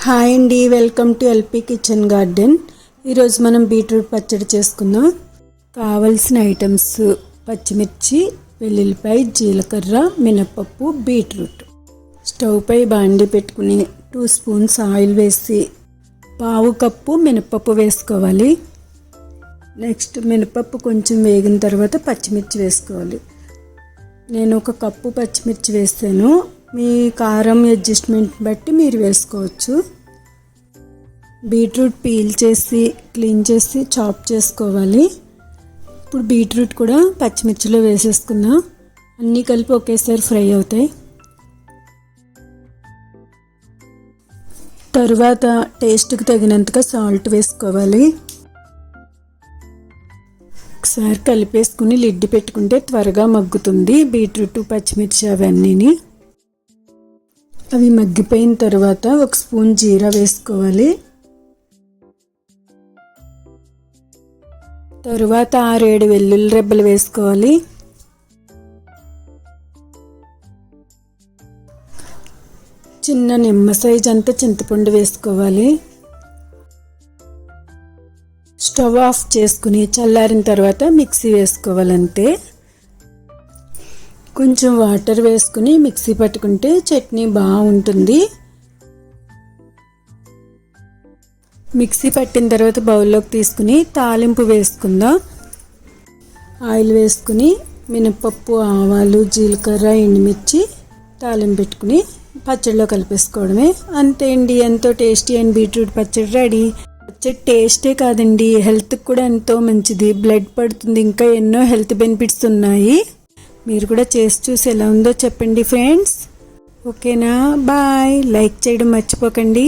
Hi అండి, welcome to LP kitchen garden. ఈరోజు మనం బీట్రూట్ పచ్చడి చేసుకుందాం. కావలసిన ఐటమ్స్: పచ్చిమిర్చి, వెల్లుల్లిపాయ, జీలకర్ర, మినపప్పు, బీట్రూట్. స్టవ్ పై బాండి పెట్టుకుని 2 స్పూన్స్ ఆయిల్ వేసి పావు కప్పు మినపప్పు వేసుకోవాలి. నెక్స్ట్ మినపప్పు కొంచెం వేగిన తర్వాత పచ్చిమిర్చి వేసుకోవాలి. నేను 1 కప్పు పచ్చిమిర్చి వేసాను. మీ కారం అడ్జస్ట్మెంట్ బట్టి మీరు వేసుకోవచ్చు. బీట్రూట్ పీల్ చేసి క్లీన్ చేసి చాప్ చేసుకోవాలి. ఇప్పుడు బీట్రూట్ కూడా పచ్చిమిర్చిలో వేసేసుకుందాం. అన్నీ కలిపి ఒకేసారి ఫ్రై అవుతాయి. తరువాత టేస్ట్కి తగినంతగా సాల్ట్ వేసుకోవాలి. ఒకసారి కలిపేసుకుని లిడ్ పెట్టుకుంటే త్వరగా మగ్గుతుంది బీట్రూట్, పచ్చిమిర్చి అవన్నీని. అవి మగ్గిపోయిన తర్వాత 1 స్పూన్ జీరా వేసుకోవాలి. తరువాత 6-7 వెల్లుల్లి రెబ్బలు వేసుకోవాలి. చిన్న నిమ్మ సైజ్ అంతా చింతపండు వేసుకోవాలి. స్టవ్ ఆఫ్ చేసుకుని చల్లారిన తర్వాత మిక్సీ వేసుకోవాలంతే. కొంచెం వాటర్ వేసుకుని మిక్సీ పట్టుకుంటే చట్నీ బాగుంటుంది. మిక్సీ పట్టిన తర్వాత బౌల్లోకి తీసుకుని తాలింపు వేసుకుందాం. ఆయిల్ వేసుకుని మినపప్పు, ఆవాలు, జీలకర్ర, ఎండుమిర్చి తాలింపు పెట్టుకుని పచ్చడిలో కలిపేసుకోవడమే. అంతే అండి, ఎంతో టేస్టీ అండ్ బీట్రూట్ పచ్చడి రెడీ. పచ్చడి టేస్టే కాదండి, హెల్త్కి కూడా ఎంతో మంచిది. బ్లడ్ పడుతుంది, ఇంకా ఎన్నో హెల్త్ బెనిఫిట్స్ ఉన్నాయి. మీరు కూడా చేసి చూసి ఎలా ఉందో చెప్పండి ఫ్రెండ్స్. ఓకేనా? బాయ్. లైక్ చేయడం మర్చిపోకండి.